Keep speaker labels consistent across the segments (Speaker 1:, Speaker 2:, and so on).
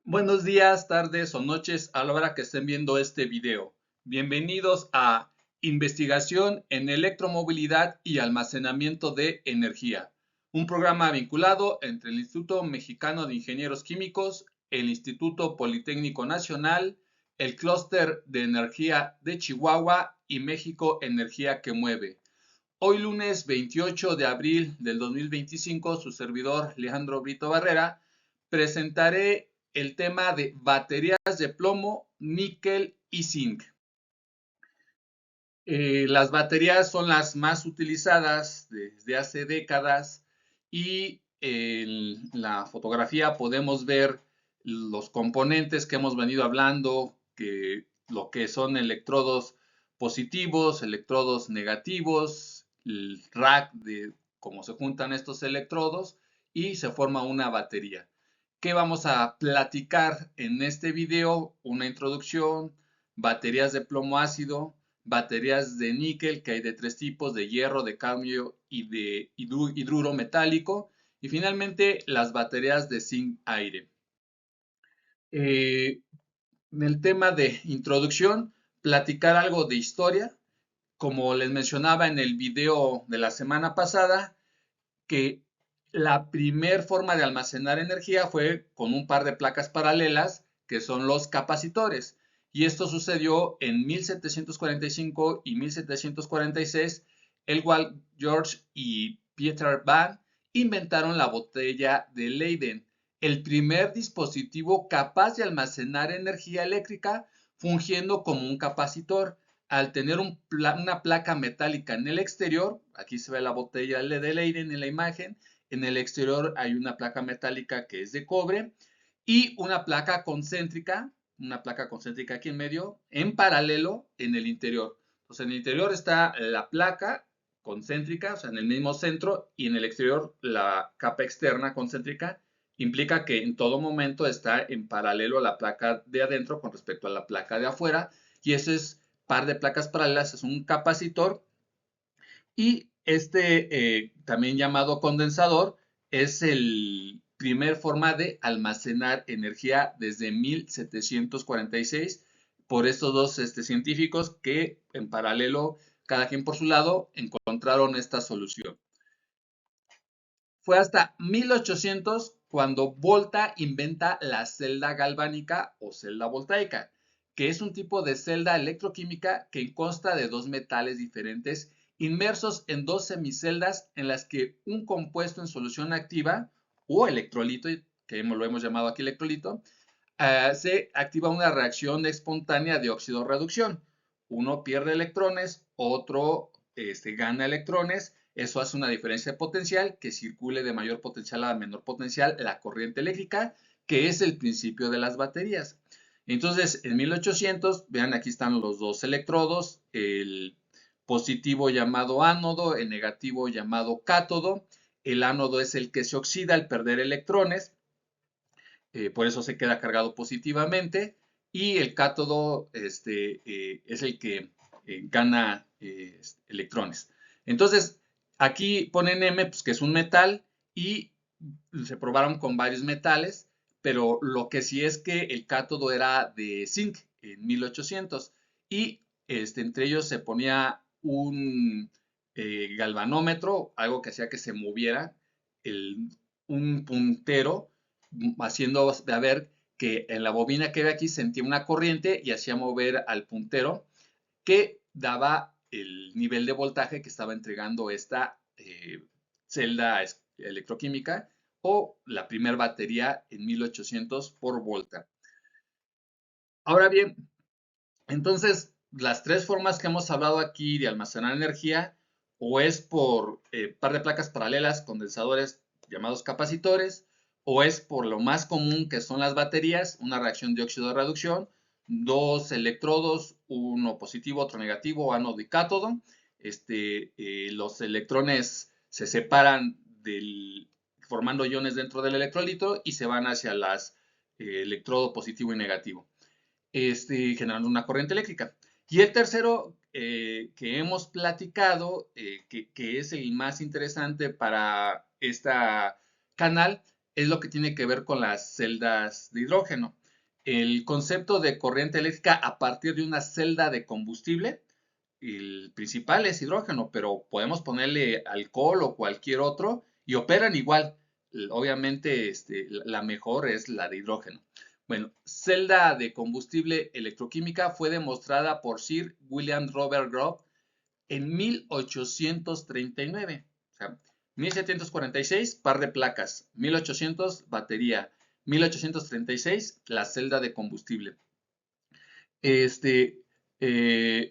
Speaker 1: Buenos días, tardes o noches a la hora que estén viendo este video. Bienvenidos a Investigación en Electromovilidad y Almacenamiento de Energía, un programa vinculado entre el Instituto Mexicano de Ingenieros Químicos, el Instituto Politécnico Nacional, el Clúster de Energía de Chihuahua y México Energía que Mueve. Hoy lunes 28 de abril del 2025, su servidor Alejandro Brito Barrera, presentaré el tema de baterías de plomo, níquel y zinc. Las baterías son las más utilizadas desde hace décadas y en la fotografía podemos ver los componentes que hemos venido hablando, que lo que son electrodos positivos, electrodos negativos, el rack de cómo se juntan estos electrodos y se forma una batería. ¿Qué vamos a platicar en este video? Una introducción, baterías de plomo ácido, baterías de níquel, que hay de tres tipos, de hierro, de cadmio y de hidruro metálico, y finalmente las baterías de zinc aire. En el tema de introducción, platicar algo de historia, como les mencionaba en el video de la semana pasada, que la primer forma de almacenar energía fue con un par de placas paralelas, que son los capacitores. Y esto sucedió en 1745 y 1746. Elwald George y Peter Van inventaron la botella de Leyden, el primer dispositivo capaz de almacenar energía eléctrica fungiendo como un capacitor. Al tener una placa metálica en el exterior, aquí se ve la botella de Leyden en la imagen, en el exterior hay una placa metálica que es de cobre y una placa concéntrica aquí en medio, en paralelo en el interior. Entonces en el interior está la placa concéntrica, o sea, en el mismo centro, y en el exterior la capa externa concéntrica, implica que en todo momento está en paralelo a la placa de adentro con respecto a la placa de afuera, y ese es par de placas paralelas, es un capacitor, y también llamado condensador es el primer forma de almacenar energía desde 1746 por estos dos científicos que en paralelo, cada quien por su lado, encontraron esta solución. Fue hasta 1800 cuando Volta inventa la celda galvánica o celda voltaica, que es un tipo de celda electroquímica que consta de dos metales diferentes inmersos en dos semiceldas en las que un compuesto en solución activa o electrolito, que lo hemos llamado aquí electrolito, se activa una reacción espontánea de óxido-reducción. Uno pierde electrones, otro gana electrones. Eso hace una diferencia de potencial, que circule de mayor potencial a menor potencial la corriente eléctrica, que es el principio de las baterías. Entonces, en 1800, vean, aquí están los dos electrodos, el positivo llamado ánodo, el negativo llamado cátodo. El ánodo es el que se oxida al perder electrones, por eso se queda cargado positivamente, y el cátodo es el que gana electrones. Entonces, aquí ponen M, pues, que es un metal, y se probaron con varios metales, pero lo que sí es que el cátodo era de zinc en 1800, y entre ellos se ponía un galvanómetro, algo que hacía que se moviera, un puntero, haciendo de ver que en la bobina que ve aquí sentía una corriente y hacía mover al puntero, que daba el nivel de voltaje que estaba entregando esta celda electroquímica o la primer batería en 1800 por volta. Ahora bien, entonces las tres formas que hemos hablado aquí de almacenar energía, o es por par de placas paralelas, condensadores llamados capacitores, o es por lo más común que son las baterías, una reacción de óxido de reducción, dos electrodos, uno positivo, otro negativo, ánodo y cátodo. Los electrones se separan formando iones dentro del electrolito y se van hacia las electrodo positivo y negativo, generando una corriente eléctrica. Y el tercero que hemos platicado, que es el más interesante para este canal, es lo que tiene que ver con las celdas de hidrógeno. El concepto de corriente eléctrica a partir de una celda de combustible, el principal es hidrógeno, pero podemos ponerle alcohol o cualquier otro y operan igual. Obviamente, la mejor es la de hidrógeno. Bueno, celda de combustible electroquímica fue demostrada por Sir William Robert Grove en 1839. O sea, 1746, par de placas. 1800, batería. 1836, la celda de combustible.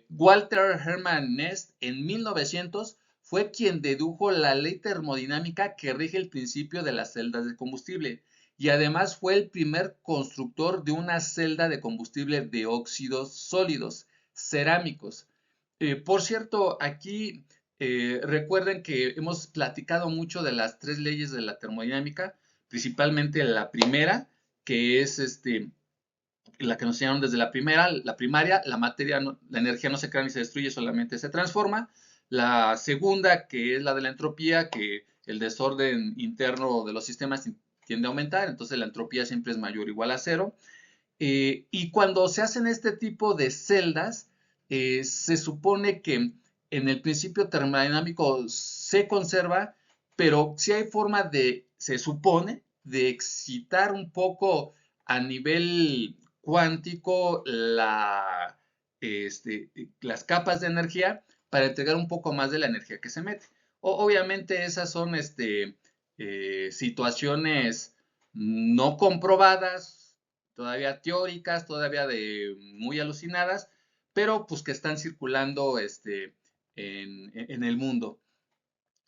Speaker 1: Walter Hermann Nest en 1900 fue quien dedujo la ley termodinámica que rige el principio de las celdas de combustible y además fue el primer constructor de una celda de combustible de óxidos sólidos cerámicos. Por cierto, aquí recuerden que hemos platicado mucho de las 3 leyes de la termodinámica, principalmente la primera, que es la que nos enseñaron desde la primaria, la materia, la energía no se crea ni se destruye, solamente se transforma. La segunda, que es la de la entropía, que el desorden interno de los sistemas tiende a aumentar, entonces la entropía siempre es mayor o igual a cero. Y cuando se hacen este tipo de celdas, se supone que en el principio termodinámico se conserva, pero sí hay forma de, se supone, de excitar un poco a nivel cuántico las capas de energía para entregar un poco más de la energía que se mete. Obviamente esas son situaciones no comprobadas, todavía teóricas, todavía de muy alucinadas, pero pues que están circulando en el mundo.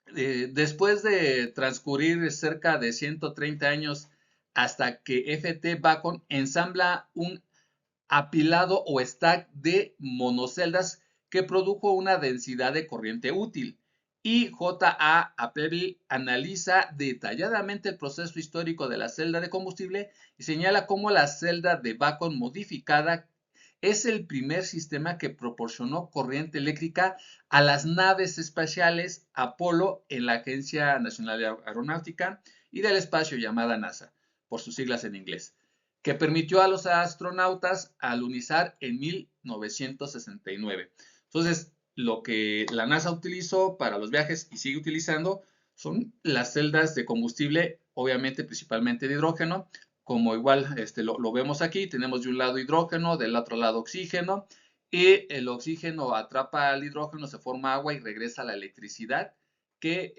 Speaker 1: Después de transcurrir cerca de 130 años hasta que FT Bacon ensambla un apilado o stack de monoceldas que produjo una densidad de corriente útil. Y J.A. Appleby analiza detalladamente el proceso histórico de la celda de combustible y señala cómo la celda de Bacon modificada es el primer sistema que proporcionó corriente eléctrica a las naves espaciales Apolo en la Agencia Nacional de Aeronáutica y del Espacio llamada NASA, por sus siglas en inglés, que permitió a los astronautas alunizar en 1969. Entonces, lo que la NASA utilizó para los viajes y sigue utilizando son las celdas de combustible, obviamente principalmente de hidrógeno, como igual lo vemos aquí, tenemos de un lado hidrógeno, del otro lado oxígeno, y el oxígeno atrapa al hidrógeno, se forma agua y regresa la electricidad que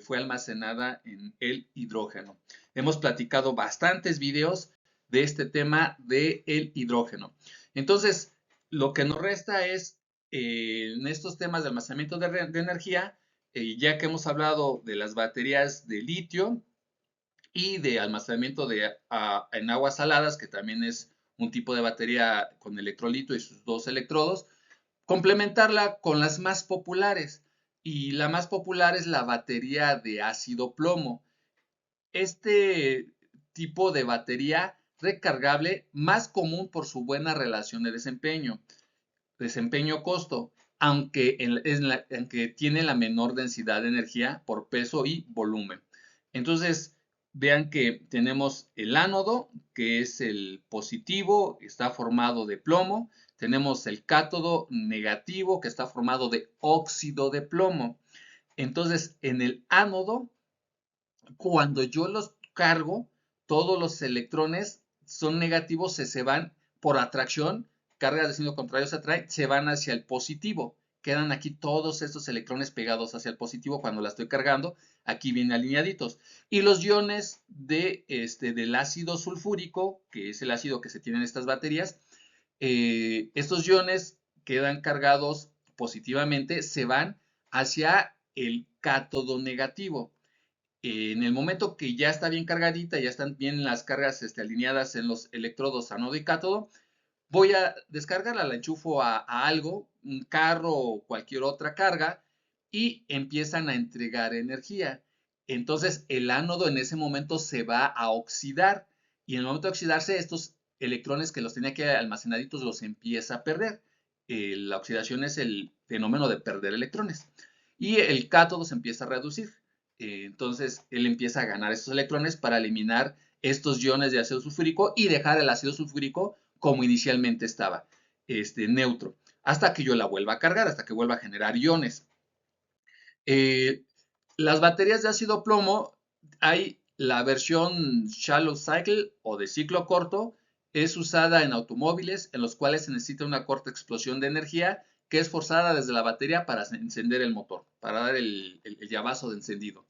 Speaker 1: fue almacenada en el hidrógeno. Hemos platicado bastantes videos de este tema del hidrógeno. Entonces, lo que nos resta es, en estos temas de almacenamiento de energía, ya que hemos hablado de las baterías de litio y de almacenamiento en aguas saladas, que también es un tipo de batería con electrolito y sus 2 electrodos, complementarla con las más populares. Y la más popular es la batería de ácido plomo. Este tipo de batería recargable más común por su buena relación de desempeño-costo, aunque tiene la menor densidad de energía por peso y volumen. Entonces, vean que tenemos el ánodo, que es el positivo, está formado de plomo. Tenemos el cátodo negativo, que está formado de óxido de plomo. Entonces, en el ánodo, cuando yo los cargo, todos los electrones son negativos, se van por atracción, cargas de signo contrario se atraen, se van hacia el positivo. Quedan aquí todos estos electrones pegados hacia el positivo cuando la estoy cargando. Aquí vienen alineaditos. Y los iones del ácido sulfúrico, que es el ácido que se tiene en estas baterías, estos iones quedan cargados positivamente, se van hacia el cátodo negativo. En el momento que ya está bien cargadita, ya están bien las cargas alineadas en los electrodos ánodo y cátodo, voy a descargarla, la enchufo a algo, un carro o cualquier otra carga, y empiezan a entregar energía. Entonces el ánodo en ese momento se va a oxidar, y en el momento de oxidarse, estos electrones que los tenía que almacenaditos los empieza a perder. La oxidación es el fenómeno de perder electrones. Y el cátodo se empieza a reducir. entonces él empieza a ganar estos electrones para eliminar estos iones de ácido sulfúrico y dejar el ácido sulfúrico como inicialmente estaba, neutro, hasta que yo la vuelva a cargar, hasta que vuelva a generar iones. Las baterías de ácido plomo, hay la versión shallow cycle o de ciclo corto, es usada en automóviles en los cuales se necesita una corta explosión de energía que es forzada desde la batería para encender el motor, para dar el llavazo de encendido.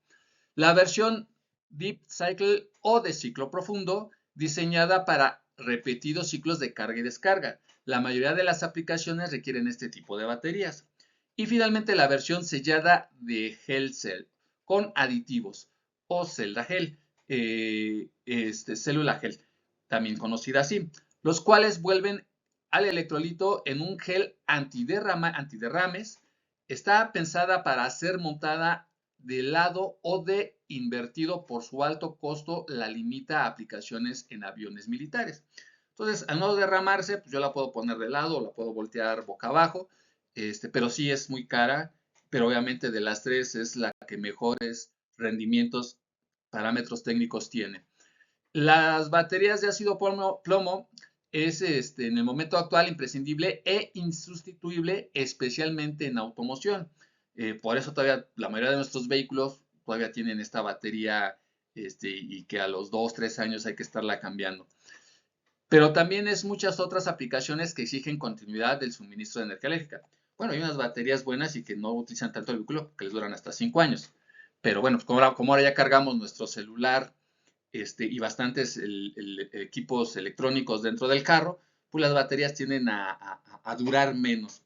Speaker 1: La versión deep cycle o de ciclo profundo, diseñada para repetidos ciclos de carga y descarga. La mayoría de las aplicaciones requieren este tipo de baterías. Y finalmente la versión sellada de gel cell con aditivos o celda gel, célula gel, también conocida así, los cuales vuelven al electrolito en un gel antiderrames. Está pensada para ser montada de lado o de invertido por su alto costo la limita a aplicaciones en aviones militares. Entonces, al no derramarse, pues yo la puedo poner de lado o la puedo voltear boca abajo, pero sí es muy cara, pero obviamente de las tres es la que mejores rendimientos, parámetros técnicos tiene. Las baterías de ácido plomo es en el momento actual imprescindible e insustituible, especialmente en automoción. Por eso todavía la mayoría de nuestros vehículos todavía tienen esta batería y que a los 2, 3 años hay que estarla cambiando. Pero también es muchas otras aplicaciones que exigen continuidad del suministro de energía eléctrica. Bueno, hay unas baterías buenas y que no utilizan tanto el vehículo, que les duran hasta 5 años. Pero bueno, como ahora ya cargamos nuestro celular y bastantes equipos electrónicos dentro del carro, pues las baterías tienden a durar menos.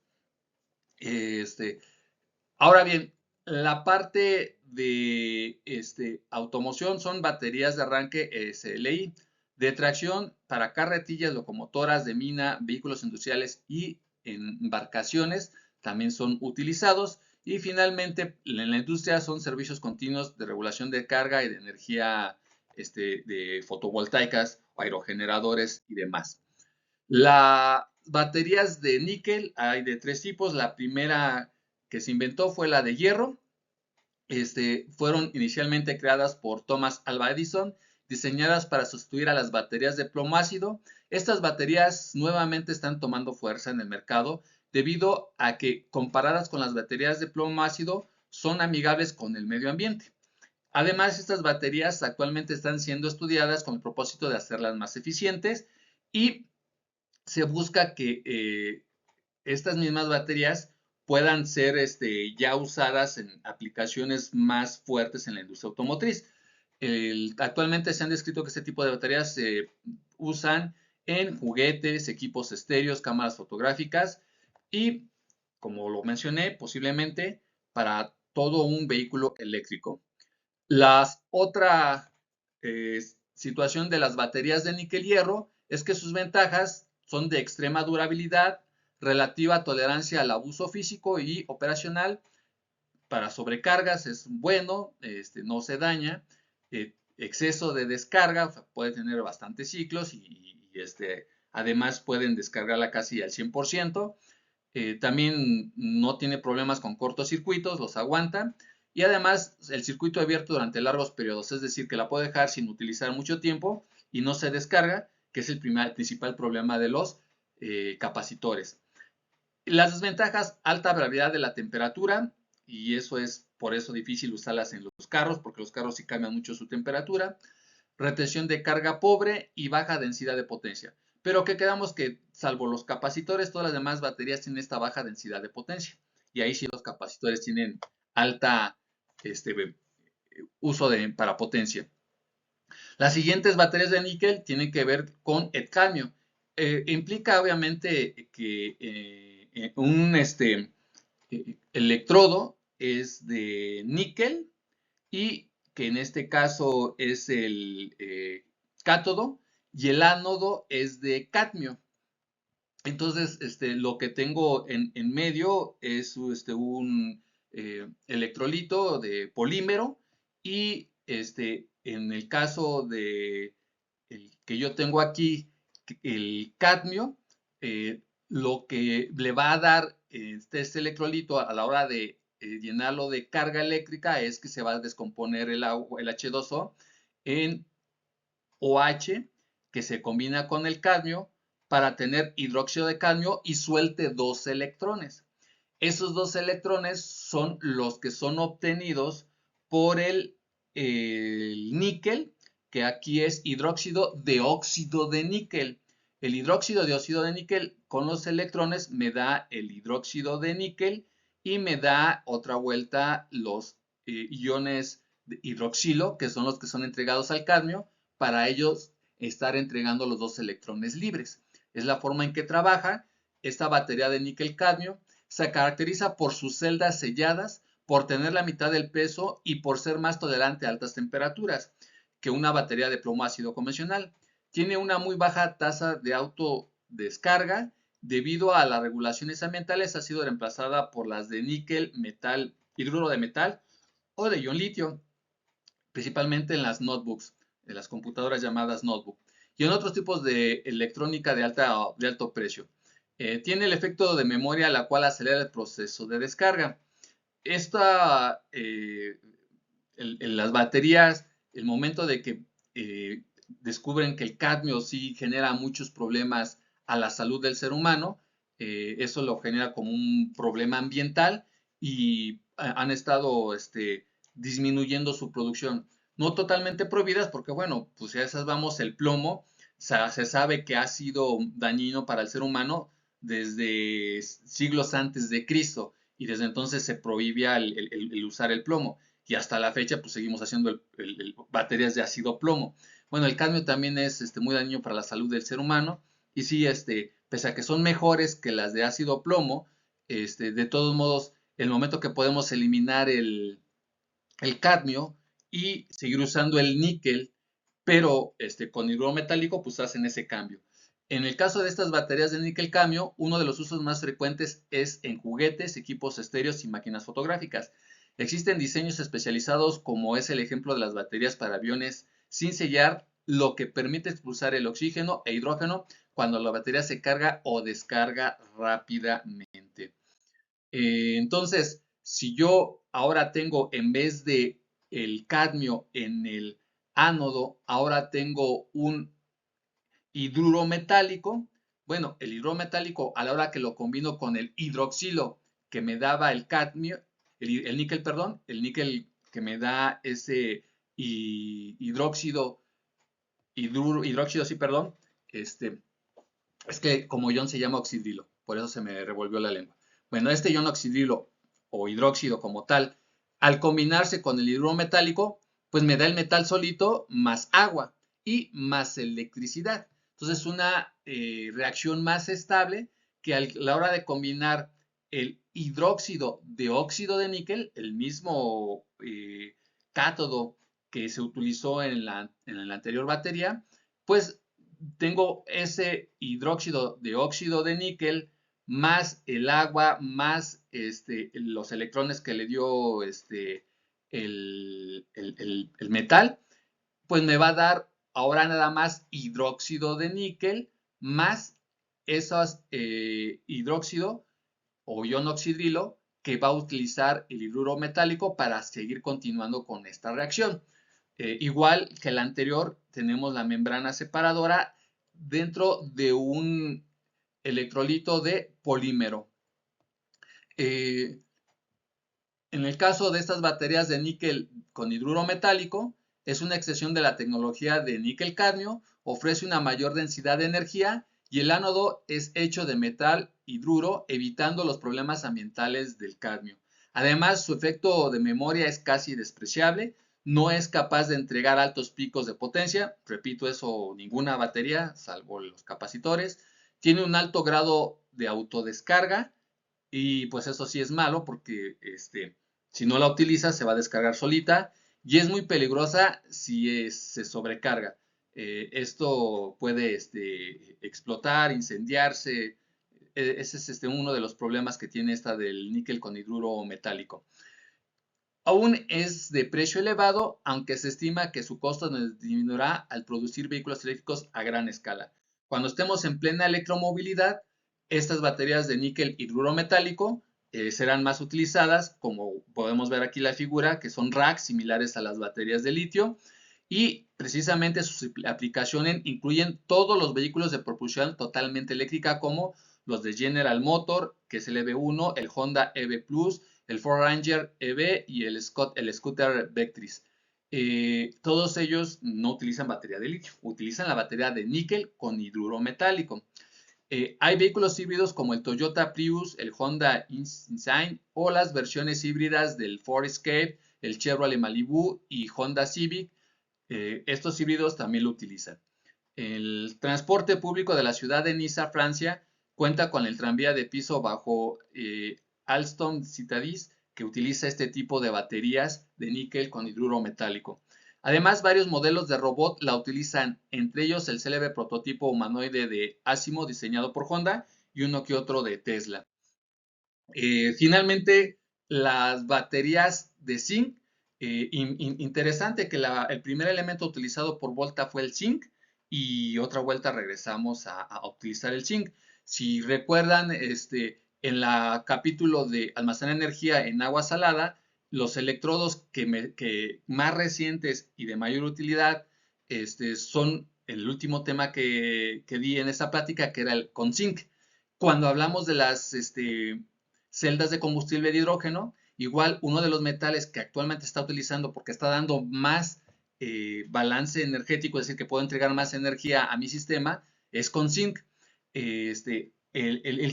Speaker 1: Ahora bien, la parte de automoción son baterías de arranque SLI, de tracción para carretillas, locomotoras de mina, vehículos industriales y embarcaciones también son utilizados. Y finalmente, en la industria son servicios continuos de regulación de carga y de energía de fotovoltaicas, aerogeneradores y demás. Las baterías de níquel hay de tres tipos. La primera que se inventó fue la de hierro. Fueron inicialmente creadas por Thomas Alva Edison, diseñadas para sustituir a las baterías de plomo ácido. Estas baterías nuevamente están tomando fuerza en el mercado debido a que, comparadas con las baterías de plomo ácido, son amigables con el medio ambiente. Además, estas baterías actualmente están siendo estudiadas con el propósito de hacerlas más eficientes y se busca que estas mismas baterías puedan ser ya usadas en aplicaciones más fuertes en la industria automotriz. Actualmente se han descrito que este tipo de baterías se usan en juguetes, equipos estéreos, cámaras fotográficas y, como lo mencioné, posiblemente para todo un vehículo eléctrico. La otra situación de las baterías de níquel-hierro es que sus ventajas son de extrema durabilidad, relativa tolerancia al abuso físico y operacional. Para sobrecargas es bueno, no se daña. Exceso de descarga, o sea, puede tener bastantes ciclos y además pueden descargarla casi al 100%. También no tiene problemas con cortocircuitos, los aguanta. Y además el circuito abierto durante largos periodos, es decir, que la puedo dejar sin utilizar mucho tiempo y no se descarga, que es el principal problema de los capacitores. Las desventajas: alta variabilidad de la temperatura, y eso es por eso difícil usarlas en los carros, porque los carros sí cambian mucho su temperatura. Retención de carga pobre y baja densidad de potencia. Pero que quedamos que, salvo los capacitores, todas las demás baterías tienen esta baja densidad de potencia. Y ahí sí los capacitores tienen alta uso para potencia. Las siguientes baterías de níquel tienen que ver con el cadmio. Implica obviamente que un electrodo es de níquel y que en este caso es el cátodo y el ánodo es de cadmio. Entonces, lo que tengo en medio es un electrolito de polímero y en el caso de el que yo tengo aquí, el cadmio, lo que le va a dar este electrolito a la hora de llenarlo de carga eléctrica es que se va a descomponer el H2O en OH, que se combina con el cadmio para tener hidróxido de cadmio y suelte 2 electrones. Esos 2 electrones son los que son obtenidos por el níquel, que aquí es hidróxido de óxido de níquel. El hidróxido de óxido de níquel con los electrones me da el hidróxido de níquel y me da otra vuelta los iones de hidroxilo, que son los que son entregados al cadmio, para ellos estar entregando los 2 electrones libres. Es la forma en que trabaja esta batería de níquel-cadmio. Se caracteriza por sus celdas selladas, por tener la mitad del peso y por ser más tolerante a altas temperaturas que una batería de plomo ácido convencional. Tiene una muy baja tasa de autodescarga. Debido a las regulaciones ambientales, ha sido reemplazada por las de níquel, metal, hidruro de metal o de ion litio, principalmente en las notebooks, en las computadoras llamadas notebook, y en otros tipos de electrónica de alto precio. Tiene el efecto de memoria, la cual acelera el proceso de descarga. Las baterías, el momento de que descubren que el cadmio sí genera muchos problemas a la salud del ser humano, eso lo genera como un problema ambiental y han estado disminuyendo su producción. No totalmente prohibidas porque, bueno, pues ya esas vamos, el plomo, se sabe que ha sido dañino para el ser humano desde siglos antes de Cristo y desde entonces se prohibía el usar el plomo y hasta la fecha pues seguimos haciendo baterías de ácido plomo. Bueno, el cadmio también es muy dañino para la salud del ser humano y sí, pese a que son mejores que las de ácido plomo, de todos modos, el momento que podemos eliminar el cadmio y seguir usando el níquel, pero con hidruro metálico, pues hacen ese cambio. En el caso de estas baterías de níquel cadmio, uno de los usos más frecuentes es en juguetes, equipos estéreos y máquinas fotográficas. Existen diseños especializados, como es el ejemplo de las baterías para aviones sin sellar, lo que permite expulsar el oxígeno e hidrógeno cuando la batería se carga o descarga rápidamente. Entonces, si yo ahora tengo, en vez de el cadmio en el ánodo, ahora tengo un hidruro metálico, bueno, el hidruro metálico a la hora que lo combino con el hidroxilo que me daba el cadmio, el níquel, perdón, el níquel que me da ese hidróxido, hidróxido, sí, perdón, es que como ion se llama oxidrilo, por eso se me revolvió la lengua. Bueno, este ion oxidrilo o hidróxido como tal, al combinarse con el hidruro metálico, pues me da el metal solito más agua y más electricidad. Entonces, una reacción más estable que a la hora de combinar el hidróxido de óxido de níquel, el mismo cátodo que se utilizó en la anterior batería, pues tengo ese hidróxido de óxido de níquel más el agua más los electrones que le dio el metal, pues me va a dar ahora nada más hidróxido de níquel más esos hidróxido o ion oxidrilo que va a utilizar el hidruro metálico para seguir continuando con esta reacción. Igual que la anterior, tenemos la membrana separadora dentro de un electrolito de polímero. En el caso de estas baterías de níquel con hidruro metálico, es una extensión de la tecnología de níquel-cadmio, ofrece una mayor densidad de energía y el ánodo es hecho de metal hidruro, evitando los problemas ambientales del cadmio. Además, su efecto de memoria es casi despreciable, no es capaz de entregar altos picos de potencia, repito eso, ninguna batería, salvo los capacitores, tiene un alto grado de autodescarga y pues eso sí es malo porque si no la utilizas se va a descargar solita y es muy peligrosa si se sobrecarga. Esto puede explotar, incendiarse. Ese es uno de los problemas que tiene esta del níquel con hidruro metálico. Aún es de precio elevado, aunque se estima que su costo disminuirá al producir vehículos eléctricos a gran escala. Cuando estemos en plena electromovilidad, estas baterías de níquel hidruro metálico serán más utilizadas, como podemos ver aquí la figura, que son racks similares a las baterías de litio, y precisamente sus aplicaciones incluyen todos los vehículos de propulsión totalmente eléctrica, como los de General Motor, que es el EV1, el Honda EV Plus, el Ford Ranger EV y el scooter Vectris. Todos ellos no utilizan batería de litio, utilizan la batería de níquel con hidruro metálico. Hay vehículos híbridos como el Toyota Prius, el Honda Insight o las versiones híbridas del Ford Escape, el Chevrolet Malibu y Honda Civic. Estos híbridos también lo utilizan. El transporte público de la ciudad de Niza, Francia, cuenta con el tranvía de piso bajo Alstom Citadis, que utiliza este tipo de baterías de níquel con hidruro metálico. Además, varios modelos de robot la utilizan, entre ellos el célebre prototipo humanoide de Asimo diseñado por Honda y uno que otro de Tesla. Finalmente, las baterías de zinc. Interesante que el primer elemento utilizado por Volta fue el zinc y otra vuelta regresamos a utilizar el zinc. Si recuerdan, en la capítulo de almacenar energía en agua salada, los electrodos que más recientes y de mayor utilidad son el último tema que di en esta plática, que era el con zinc. Cuando hablamos de las celdas de combustible de hidrógeno, igual uno de los metales que actualmente está utilizando porque está dando más balance energético, es decir, que puedo entregar más energía a mi sistema, es con zinc. El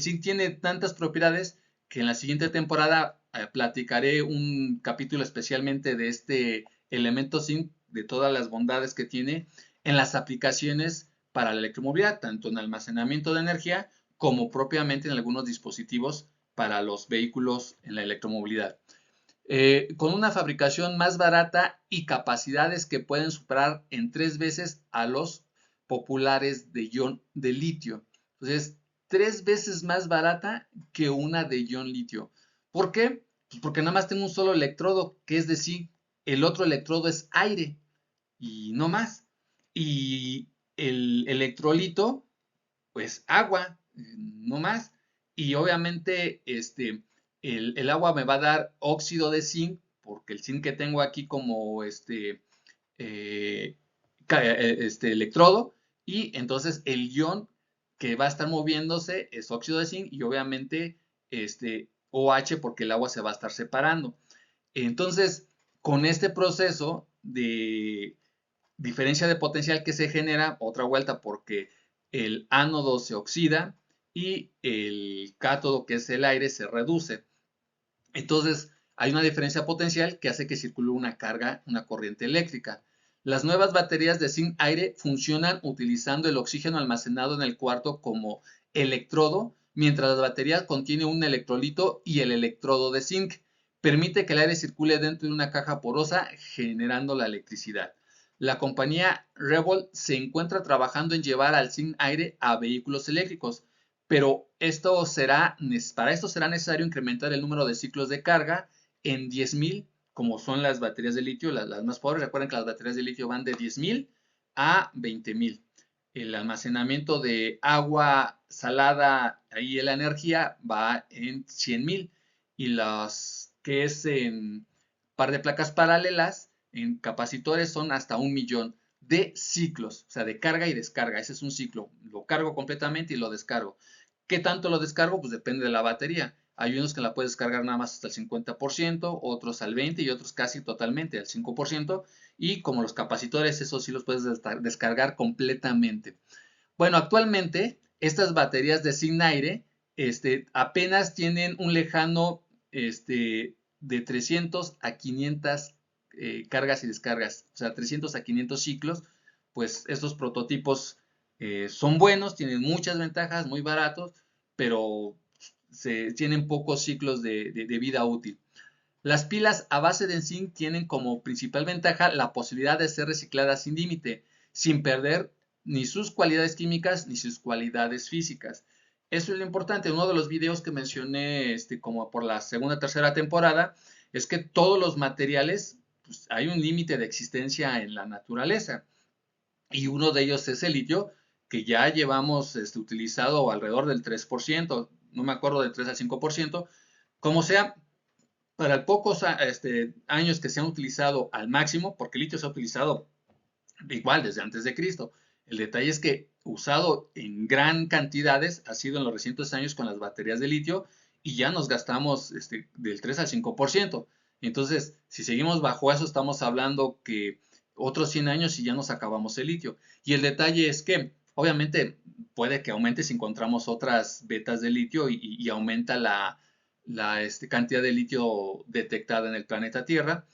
Speaker 1: zinc tiene tantas propiedades que en la siguiente temporada platicaré un capítulo especialmente de este elemento zinc, de todas las bondades que tiene en las aplicaciones para la electromovilidad, tanto en almacenamiento de energía como propiamente en algunos dispositivos para los vehículos en la electromovilidad. Con una fabricación más barata y capacidades que pueden superar en 3 veces a los populares de ion de litio. Entonces, 3 veces más barata que una de ion litio. ¿Por qué? Pues porque nada más tengo un solo electrodo, que es decir, el otro electrodo es aire y no más. Y el electrolito, pues agua, no más. Y obviamente el agua me va a dar óxido de zinc, porque el zinc que tengo aquí como eh, electrodo, y entonces el ion que va a estar moviéndose es óxido de zinc y obviamente OH porque el agua se va a estar separando. Entonces, con este proceso de diferencia de potencial que se genera, otra vuelta porque el ánodo se oxida y el cátodo, que es el aire, se reduce. Entonces, hay una diferencia potencial que hace que circule una carga, una corriente eléctrica. Las nuevas baterías de zinc-aire funcionan utilizando el oxígeno almacenado en el cuarto como electrodo, mientras la batería contiene un electrolito y el electrodo de zinc. Permite que el aire circule dentro de una caja porosa, generando la electricidad. La compañía Revolt se encuentra trabajando en llevar al zinc-aire a vehículos eléctricos, pero para esto será necesario incrementar el número de ciclos de carga en 10.000, como son las baterías de litio, las más pobres. Recuerden que las baterías de litio van de 10.000 a 20.000. El almacenamiento de agua salada, ahí la energía va en 100.000, y las que es en par de placas paralelas, en capacitores, son hasta 1.000.000 de ciclos, o sea, de carga y descarga. Ese es un ciclo. Lo cargo completamente y lo descargo. ¿Qué tanto lo descargo? Pues depende de la batería. Hay unos que la puedes descargar nada más hasta el 50%, otros al 20% y otros casi totalmente al 5%. Y como los capacitores, esos sí los puedes descargar completamente. Bueno, actualmente estas baterías de zinc-aire apenas tienen un lejano de 300 a 500 cargas y descargas, o sea, 300 a 500 ciclos. Pues estos prototipos son buenos, tienen muchas ventajas, muy baratos, pero tienen pocos ciclos de vida útil. Las pilas a base de zinc tienen como principal ventaja la posibilidad de ser recicladas sin límite, sin perder ni sus cualidades químicas ni sus cualidades físicas. Eso es lo importante. Uno de los videos que mencioné como por la segunda o tercera temporada es que todos los materiales, pues, hay un límite de existencia en la naturaleza, y uno de ellos es el litio, que ya llevamos utilizado alrededor del 3%, no me acuerdo, del 3 al 5%, Como sea, para pocos años que se han utilizado al máximo, porque el litio se ha utilizado igual desde antes de Cristo. El detalle es que usado en gran cantidades ha sido en los recientes años con las baterías de litio y ya nos gastamos del 3 al 5%. Entonces, si seguimos bajo eso, estamos hablando que otros 100 años y ya nos acabamos el litio. Y el detalle es que, obviamente, puede que aumente si encontramos otras vetas de litio y aumenta la cantidad de litio detectada en el planeta Tierra,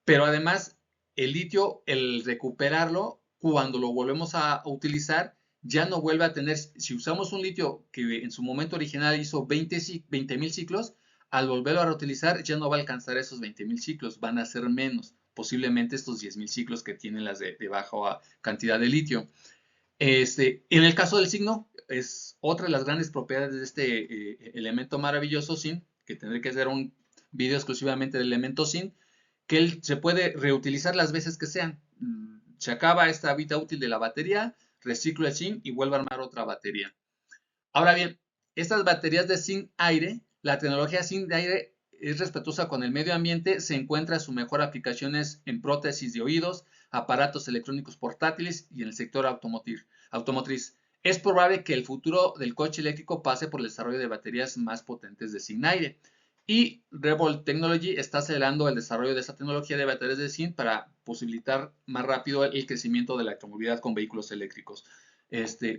Speaker 1: pero además el litio, el recuperarlo, cuando lo volvemos a utilizar, ya no vuelve a tener, si usamos un litio que en su momento original hizo 20.000 ciclos, al volverlo a reutilizar ya no va a alcanzar esos 20.000 ciclos, van a ser menos, posiblemente estos 10.000 ciclos que tienen las de baja cantidad de litio. En el caso del signo, es otra de las grandes propiedades de este elemento maravilloso zinc, que tendré que hacer un video exclusivamente del elemento zinc, que él se puede reutilizar las veces que sean. Se acaba esta vida útil de la batería, reciclo el zinc y vuelvo a armar otra batería. Ahora bien, estas baterías de zinc aire, la tecnología zinc de aire es respetuosa con el medio ambiente, se encuentra su mejor aplicaciones en prótesis de oídos, aparatos electrónicos portátiles y en el sector automotriz. Es probable que el futuro del coche eléctrico pase por el desarrollo de baterías más potentes de zinc aire. Y Revolt Technology está acelerando el desarrollo de esta tecnología de baterías de zinc para posibilitar más rápido el crecimiento de la electromovilidad con vehículos eléctricos.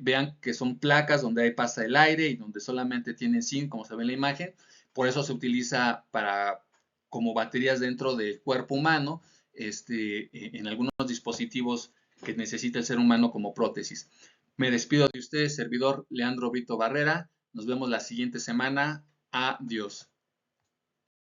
Speaker 1: Vean que son placas donde ahí pasa el aire y donde solamente tienen zinc, como se ve en la imagen. Por eso se utiliza como baterías dentro del cuerpo humano, en algunos dispositivos que necesita el ser humano como prótesis. Me despido de ustedes, servidor Leandro Vito Barrera. Nos vemos la siguiente semana. Adiós.